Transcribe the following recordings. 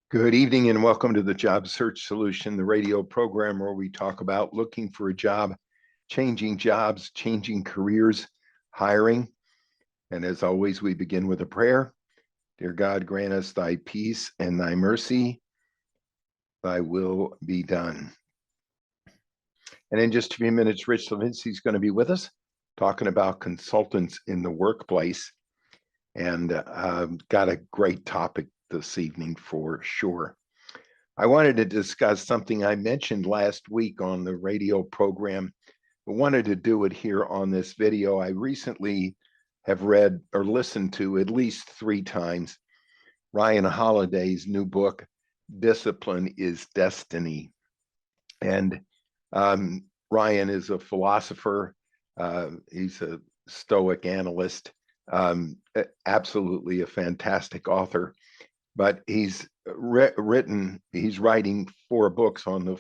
Good evening and welcome to the Job Search Solution, the radio program where we talk about looking for a job, changing jobs, changing careers, hiring. And as always, we begin with a prayer. Dear God, grant us thy peace and thy mercy, thy will be done. And in just a few minutes, Rich Levinsky is going to be with us talking about consultants in the workplace. And got a great topic this evening for sure. I wanted to discuss something I mentioned last week on the radio program. I wanted to do it here on this video. I recently have read or listened to at least 3 times Ryan Holiday's new book, Discipline is Destiny. And Ryan is a philosopher. He's a Stoic analyst, absolutely a fantastic author. But he's writing 4 books on the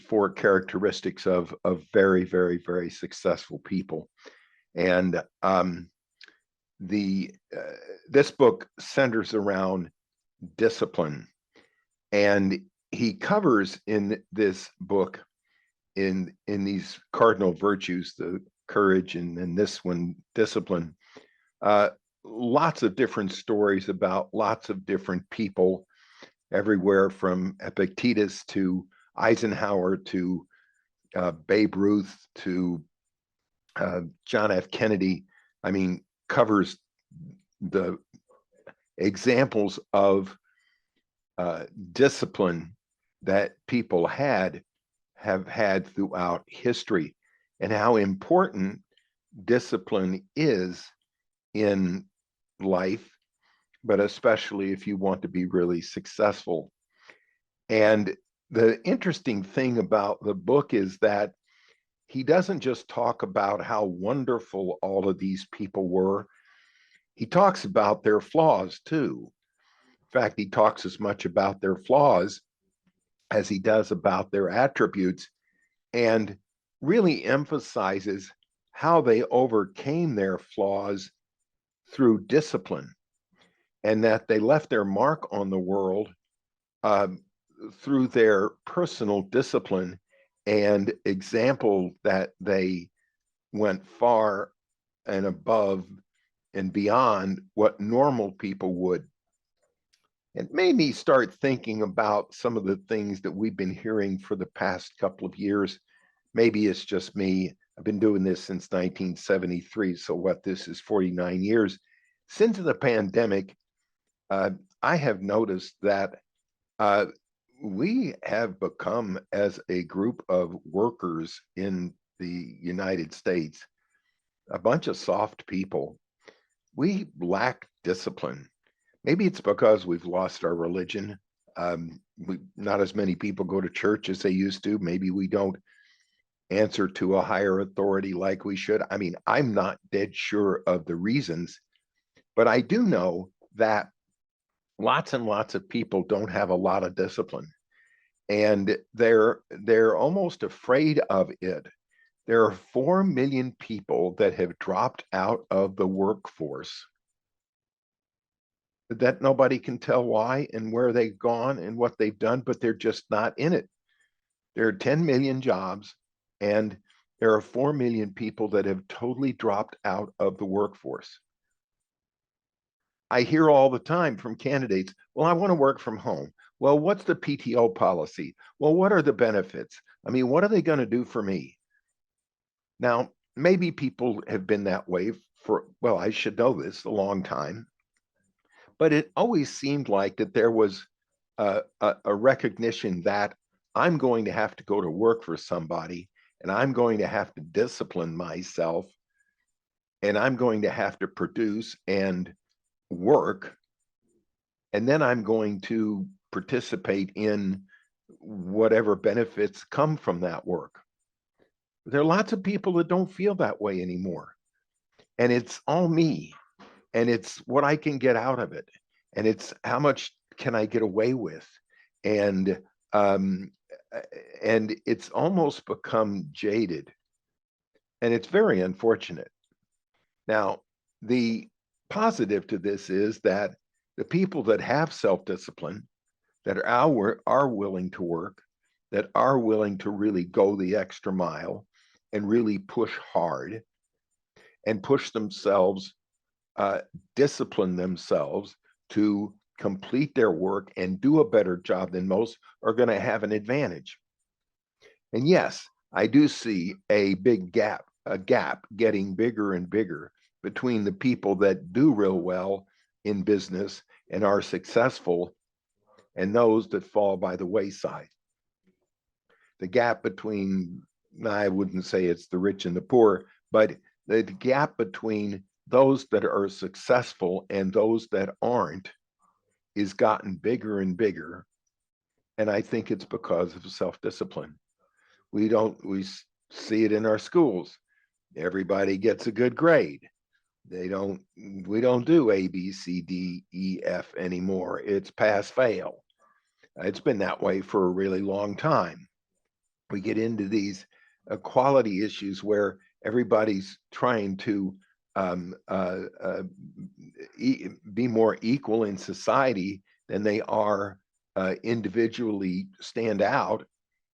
4 characteristics of very, very, very successful people. And this book centers around discipline. And he covers in this book, in these cardinal virtues, the courage, and in this one, discipline, lots of different stories about lots of different people, everywhere from Epictetus to Eisenhower to Babe Ruth to John F. Kennedy. I mean, covers the examples of discipline that people have had throughout history, and how important discipline is in life, but especially if you want to be really successful. And the interesting thing about the book is that he doesn't just talk about how wonderful all of these people were. He talks about their flaws too. In fact, he talks as much about their flaws as he does about their attributes, and really emphasizes how they overcame their flaws through discipline, and that they left their mark on the world through their personal discipline and example, that they went far and above and beyond what normal people would. It made me start thinking about some of the things that we've been hearing for the past couple of years. Maybe it's just me. I've been doing this since 1973. So what, this is 49 years. Since the pandemic, I have noticed that we have become, as a group of workers in the United States, a bunch of soft people. We lack discipline. Maybe it's because we've lost our religion. Not as many people go to church as they used to. Maybe we don't answer to a higher authority like we should. I mean, I'm not dead sure of the reasons, but I do know that lots and lots of people don't have a lot of discipline, and they're almost afraid of it. There are 4 million people that have dropped out of the workforce, that nobody can tell why and where they've gone and what they've done, but they're just not in it. There are 10 million jobs, and there are 4 million people that have totally dropped out of the workforce. I hear all the time from candidates, well, I want to work from home. Well, what's the PTO policy? Well, what are the benefits? I mean, what are they going to do for me? Now, maybe people have been that way for, well, I should know this, a long time. But it always seemed like that there was a recognition that I'm going to have to go to work for somebody, and I'm going to have to discipline myself, and I'm going to have to produce and work, and then I'm going to participate in whatever benefits come from that work. There are lots of people that don't feel that way anymore, and it's all me, and it's what I can get out of it, and it's how much can I get away with, and it's almost become jaded, and it's very unfortunate. Now, the positive to this is that The people that have self-discipline, that are willing to work, that are willing to really go the extra mile and really push hard and push themselves, discipline themselves to complete their work and do a better job than most, are going to have an advantage. And yes, I do see a gap getting bigger and bigger between the people that do real well in business and are successful and those that fall by the wayside. The gap between, I wouldn't say it's the rich and the poor, but the gap between those that are successful and those that aren't is gotten bigger and bigger. And I think it's because of self-discipline. We see it in our schools. Everybody gets a good grade. We don't do A, B, C, D, E, F anymore. It's pass, fail. It's been that way for a really long time. We get into these equality issues where everybody's trying to be more equal in society than they are individually stand out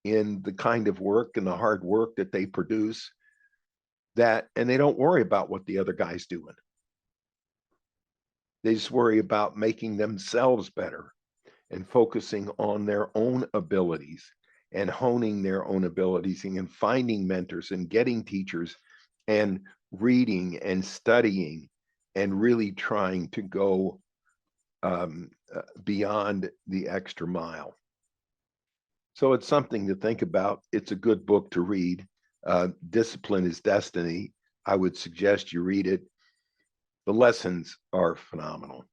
in the kind of work and the hard work that they produce, and they don't worry about what the other guy's doing. They just worry about making themselves better and focusing on their own abilities and honing their own abilities and finding mentors and getting teachers and reading and studying and really trying to go beyond the extra mile. So it's something to think about. It's a good book to read. Discipline is Destiny. I would suggest you read it. The lessons are phenomenal.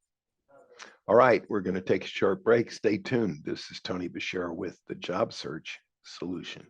All right, we're going to take a short break. Stay tuned. This is Tony Bashir with the Job Search Solution.